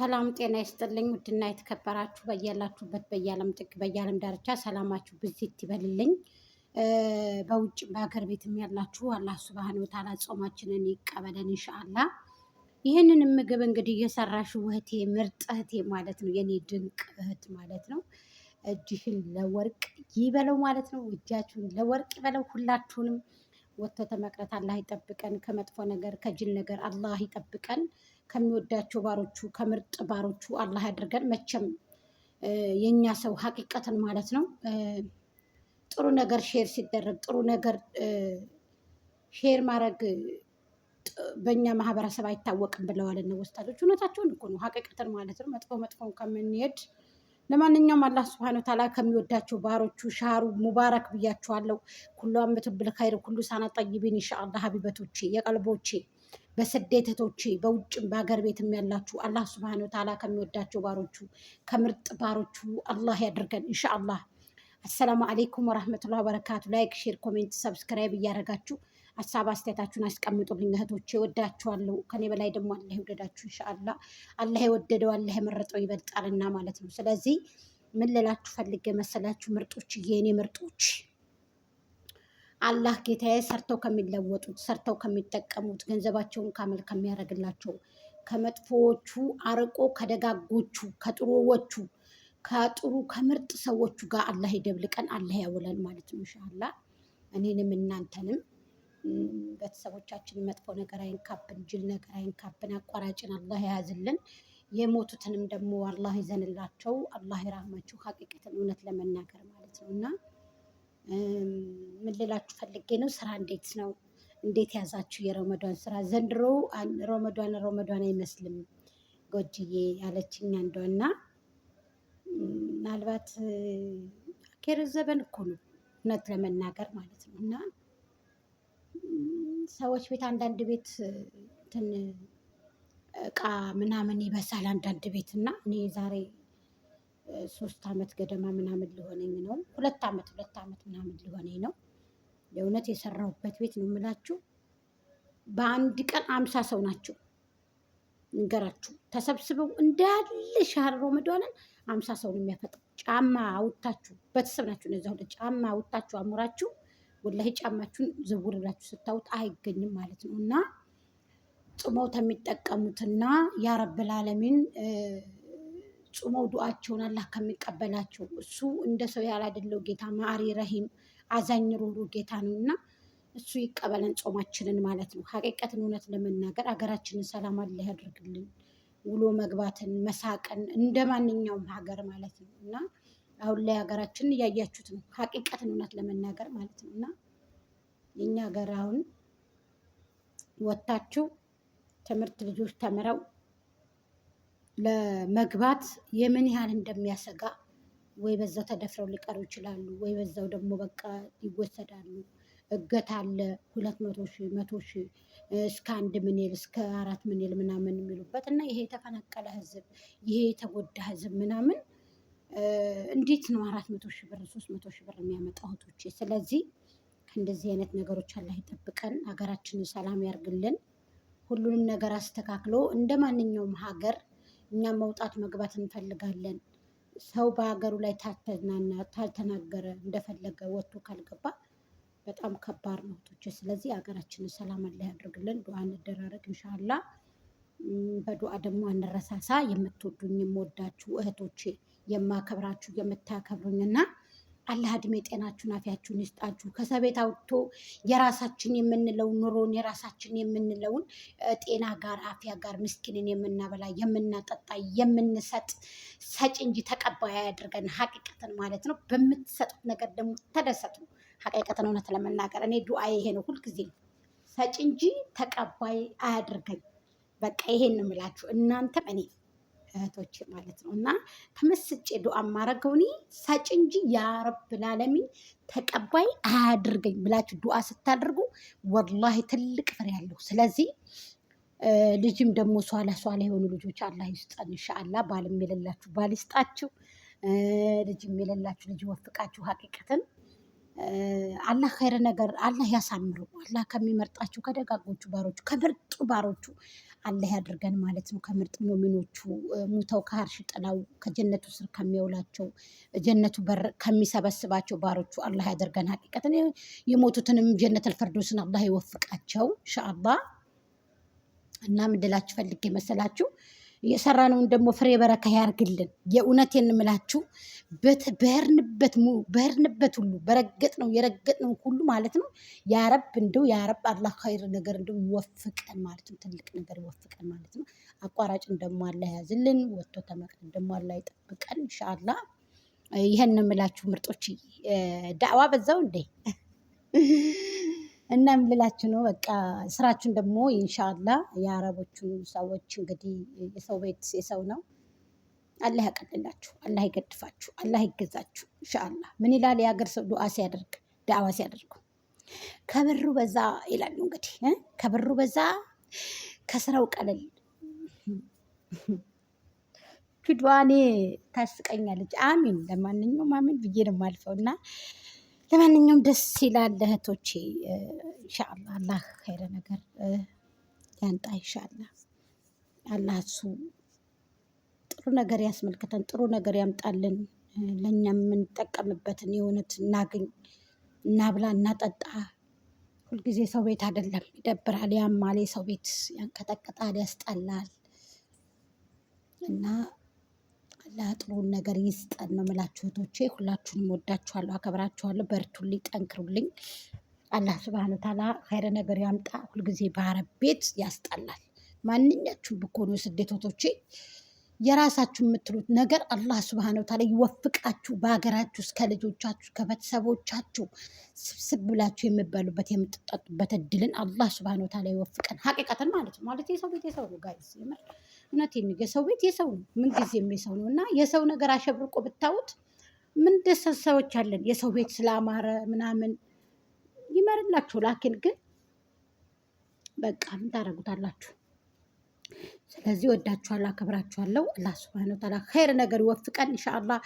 ሰላም ጤና ይስጥልኝ። ውድና የተከበራችሁ በያላችሁበት በየዓለም ጥግ በየዓለም ዳርቻ ሰላማችሁ ብዚት ይበልልኝ። በውጭ በሀገር ቤትም ያላችሁ አላህ ሱብሃነሁ ወተዓላ ጾማችንን ይቀበለን ኢንሻአላህ። ይህንን ምግብ እንግዲህ እየሰራሽው እህቴ ምርጥ እህቴ ማለት ነው፣ የኔ ድንቅ እህት ማለት ነው። እጅሽን ለወርቅ ይበለው ማለት ነው። እጃችሁን ለወርቅ ይበለው። ሁላችሁንም ወጥቶ ተመቅረት አላህ ይጠብቀን። ከመጥፎ ነገር ከጅል ነገር አላህ ይጠብቀን። ከሚወዳቸው ባሮቹ ከምርጥ ባሮቹ አላህ ያድርገን። መቼም የኛ ሰው ሀቂቀትን ማለት ነው ጥሩ ነገር ሼር ሲደረግ ጥሩ ነገር ሼር ማድረግ በእኛ ማህበረሰብ አይታወቅም ብለዋል እነ ወስታዶች። እውነታቸውን እኮ ነው፣ ሀቂቀትን ማለት ነው። መጥፎ መጥፎን ከምንሄድ ለማንኛውም አላህ ስብሐነሁ ወተዓላ ከሚወዳቸው ባሮቹ ሻሩ ሙባረክ ብያቸዋለሁ። ኩሉ አመቱ ብልኸይር ኩሉ ሳና ጠይቢን ኢንሻአላህ። ሀቢበቶቼ የቀልቦቼ በስደተቶቼ በውጭም በሀገር ቤትም ያላችሁ አላህ ስብሐነሁ ወተዓላ ከሚወዳቸው ባሮቹ ከምርጥ ባሮቹ አላህ ያድርገን ኢንሻአላህ። አሰላሙ አለይኩም ወራህመቱላሂ ወበረካቱ። ላይክ ሼር ኮሜንት ሰብስክራይብ እያደረጋችሁ ሀሳብ አስተያየታችሁን አስቀምጡልኝ እህቶቼ፣ ወዳችኋለሁ። ከኔ በላይ ደግሞ አላህ ይወደዳችሁ ኢንሻአላህ። አላህ የወደደው አላህ የመረጠው ይበልጣልና ማለት ነው። ስለዚህ ምን ልላችሁ ፈልጌ መሰላችሁ ምርጦች፣ የኔ ምርጦች፣ አላህ ጌታዬ ሰርተው ከሚለወጡት ሰርተው ከሚጠቀሙት ገንዘባቸውን ካመል ከሚያደርግላቸው ከመጥፎዎቹ አርቆ ከደጋጎቹ ከጥሩዎቹ ከጥሩ ከምርጥ ሰዎቹ ጋር አላህ ይደብልቀን፣ አላህ ያውለን ማለት ነው ኢንሻአላህ። እኔንም እናንተንም ቤተሰቦቻችንን መጥፎ ነገር አይንካብን፣ ጅል ነገር አይንካብን፣ አቋራጭን አላህ የያዝልን። የሞቱትንም ደግሞ አላህ ይዘንላቸው፣ አላህ ይራህማቸው። ሀቂቀትን እውነት ለመናገር ማለት ነው። እና ምን ልላችሁ ፈልጌ ነው፣ ስራ እንዴት ነው? እንዴት ያዛችሁ የረመዷን ስራ? ዘንድሮ ረመዷን አይመስልም ጎጅዬ ያለችኝ አንዷና፣ ምናልባት አኬር ዘበን እኮ ነው እውነት ለመናገር ማለት ነው። እና ሰዎች ቤት አንዳንድ ቤት እንትን እቃ ምናምን ይበሳል አንዳንድ ቤት እና እኔ ዛሬ 3 ዓመት ገደማ ምናምን ሊሆነኝ ነው፣ 2 ዓመት ምናምን ሊሆነኝ ነው። የእውነት የሰራሁበት ቤት ነው የምላችሁ። በአንድ ቀን 50 ሰው ናቸው ንገራችሁ ተሰብስበው እንዳለ ሻህር ረመዷንን 50 ሰው ነው የሚያፈጥረው። ጫማ አውጥታችሁ ቤተሰብ ናችሁ እነዛ ሁሉ ጫማ አውጥታችሁ አሙራችሁ ወላሂ ጫማችሁን ዝውር ብላችሁ ስታዩት አይገኝም ማለት ነው። እና ጾመው ከሚጠቀሙትና ያ ረብል ዓለሚን ጾመው ዱዓቸውን አላህ ከሚቀበላቸው እሱ እንደ ሰው ያላደለው ጌታ ማሪ ረሂም አዛኝ ሩሩ ጌታ ነውና እሱ ይቀበለን ጾማችንን ማለት ነው። ሀቂቀትን እውነት ለመናገር ሀገራችንን ሰላም አላህ ያድርግልን። ውሎ መግባትን መሳቅን እንደ ማንኛውም ሀገር ማለት ነው። እና አሁን ላይ ሀገራችንን እያያችሁት ነው፣ ሀቂቀትን እውነት ለመናገር ማለት ነው። እና የኛ ሀገር አሁን ወታችሁ ትምህርት ልጆች ተምረው ለመግባት የምን ያህል እንደሚያሰጋ፣ ወይ በዛው ተደፍረው ሊቀሩ ይችላሉ፣ ወይ በዛው ደግሞ በቃ ይወሰዳሉ። እገት አለ 200 ሺህ 100 ሺህ እስከ 1 ሚሊዮን እስከ 4 ሚሊዮን ምናምን የሚሉበት እና ይሄ የተፈናቀለ ህዝብ ይሄ የተጎዳ ህዝብ ምናምን እንዴት ነው 400 ሺህ ብር 300 ሺህ ብር የሚያመጣው እህቶቼ? ስለዚህ ከእንደዚህ አይነት ነገሮች አላህ ይጠብቀን፣ ሀገራችንን ሰላም ያርግልን። ሁሉንም ነገር አስተካክሎ እንደ ማንኛውም ሀገር እኛም መውጣት መግባት እንፈልጋለን። ሰው በሀገሩ ላይ ታልተናገረ እንደፈለገ ወጥቶ ካልገባ በጣም ከባድ ነው እህቶቼ። ስለዚህ ሀገራችንን ሰላም አላህ ያድርግልን። ዱዓ እንደራረግ ኢንሻአላህ። በዱዓ ደግሞ አንረሳሳ። የምትወዱኝ የምወዳችሁ እህቶቼ፣ የማከብራችሁ የምታከብሩኝና አላህ እድሜ ጤናችሁን አፊያችሁን ይስጣችሁ። ከሰቤት አውጥቶ የራሳችን የምንለውን ኑሮን የራሳችን የምንለውን ጤና ጋር አፊያ ጋር ምስኪንን የምናበላ የምናጠጣ የምንሰጥ ሰጭ እንጂ ተቀባይ አያድርገን። ሀቂቀትን ማለት ነው። በምትሰጡት ነገር ደግሞ ተደሰቱ። ሀቂቀትን እውነት ለመናገር እኔ ዱዓዬ ይሄ ነው ሁልጊዜ፣ ሰጭ እንጂ ተቀባይ አያድርገኝ። በቃ ይሄን ነው የምላችሁ እናንተም እኔ እህቶቼ ማለት ነው። እና ተመስጬ ዱዓ ማረገው እኔ ሰጭ እንጂ ያ ረብል ዓለሚን ተቀባይ አያድርገኝ ብላችሁ ዱዓ ስታደርጉ ወላሂ ትልቅ ፍሬ ያለው። ስለዚህ ልጅም ደግሞ ሷላ የሆኑ ልጆች አላህ ይስጠን ኢንሻአላህ። ባልም የሌላችሁ ባል ይስጣችሁ፣ ልጅም የሌላችሁ ልጅ ወፍቃችሁ። ሀቂቀትን አላህ ኸይር ነገር አላህ ያሳምረው። አላህ ከሚመርጣቸው ከደጋጎቹ ባሮቹ ከምርጡ ባሮቹ አላህ ያድርገን ማለት ነው። ከምርጥ ሙሚኖቹ ሙተው ከአርሽ ጥላው ከጀነቱ ስር ከሚያውላቸው ጀነቱ በር ከሚሰበስባቸው ባሮቹ አላህ ያደርገን። ሀቂቀትን የሞቱትንም ጀነተል ፈርዶስን አላህ ይወፍቃቸው ኢንሻአላህ። እና ምን ልላችሁ ፈልጌ መሰላችሁ የሰራነውን ደግሞ ፍሬ በረካ ያርግልን። የእውነቴን እንምላችሁ በህርንበት ሁሉ በረገጥነው የረገጥነው ሁሉ ማለት ነው ያረብ እንደው ያረብ አላህ ኸይር ነገር እንደው ይወፍቀን ማለት ነው። ትልቅ ነገር ይወፍቀን ማለት ነው። አቋራጭን ደግሞ አላህ ያዝልን። ወጥቶ ተመቅደም ደግሞ አላህ ይጠብቀን ኢንሻአላህ። ይሄን እንምላችሁ ምርጦች። ዳዕዋ በዛው እንዴ እና ምን ልላችሁ ነው በቃ ስራችሁን ደግሞ ኢንሻአላህ የአረቦቹ ሰዎች እንግዲህ የሰው ቤት የሰው ነው። አላህ ያቀልላችሁ፣ አላህ ይገድፋችሁ፣ አላህ ይገዛችሁ ኢንሻአላህ። ምን ይላል የሀገር ሰው ዱዓ ሲያደርግ ዳዕዋ ሲያደርጉ ከብሩ በዛ ይላሉ። እንግዲህ ከብሩ በዛ ከስራው ቀለል ፊድዋኔ ታስቀኛለች። አሚን። ለማንኛውም አሚን ብዬ ነው የማልፈው እና ለማንኛውም ደስ ይላል እህቶቼ። ኢንሻአላህ አላህ ኸይረ ነገር ያንጣ ኢንሻአላህ። አላህ እሱ ጥሩ ነገር ያስመልክተን፣ ጥሩ ነገር ያምጣልን። ለእኛም የምንጠቀምበትን የእውነት እናግኝ፣ እናብላ፣ እናጠጣ። ሁልጊዜ ሰው ቤት አይደለም፣ ይደብራል፣ ያማል፣ ሰው ቤት ያንቀጠቅጣል፣ ያስጠላል። እና አላህ ጥሩን ነገር ይስጠን ነው የምላችሁ እህቶቼ። ሁላችሁንም ወዳችኋለሁ፣ አከብራችኋለሁ። በርቱልኝ፣ ጠንክሩልኝ። አላህ ሱብሃነሁ ወተዓላ ኸይረ ነገር ያምጣ። ሁልጊዜ በአረብ ቤት ያስጠላል። ማንኛችሁም ብኮኑ ስደት እህቶቼ የራሳችሁ የምትሉት ነገር አላህ ሱብሃነሁ ወተዓላ ይወፍቃችሁ። በሀገራችሁ እስከ ልጆቻችሁ ከቤተሰቦቻችሁ ስብስብ ብላችሁ የምበሉበት የምትጠጡበት እድልን አላህ ሱብሃነሁ ወተዓላ ይወፍቀን። ሀቂቀትን ማለት ነው። ማለት የሰው ቤት የሰው ነው ጋይስ፣ የምር እውነቴን ነው። የሰው ቤት የሰው ነው፣ ምንጊዜም የሰው ነው። እና የሰው ነገር አሸብርቆ ብታዩት ምን ደስ ሰዎች አለን። የሰው ቤት ስላማረ ምናምን ይመርላችሁ። ላኪን ግን በቃ ምን ታደርጉታላችሁ? ስለዚህ ወዳችኋለሁ፣ አከብራችኋለሁ። አላህ ሱብሃነሁ ወተዓላ ኸይር ነገር ይወፍቀን ኢንሻአላህ።